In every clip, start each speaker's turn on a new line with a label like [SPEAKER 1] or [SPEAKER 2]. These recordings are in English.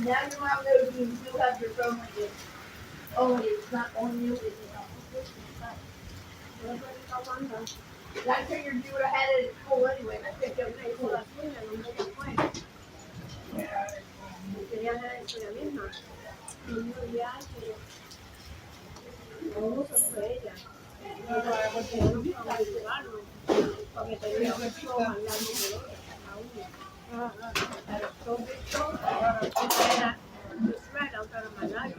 [SPEAKER 1] Now your mom knows you do have your phone with you. Oh, it's not on you, it's not. That figured you would have had it at school anyway. I think it was cool.
[SPEAKER 2] Quería hacer la historia misma. Y un día que no se fue ella. Porque no estaba ayudando. Porque tenía un show al lado de la uña. Pero todo esto era right outside of my life.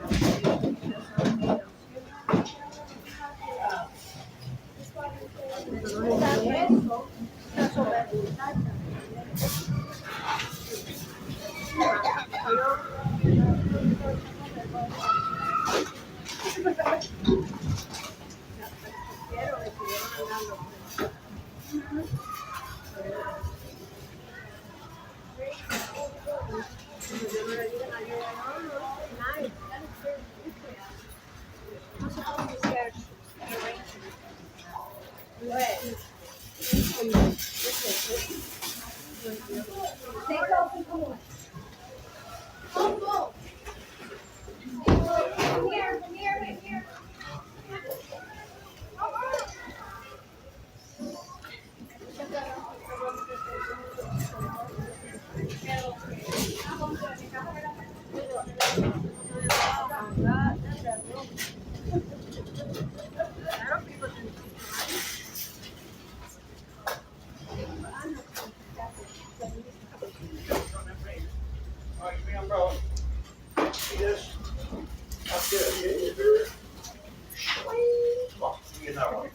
[SPEAKER 3] Come on, you get that one.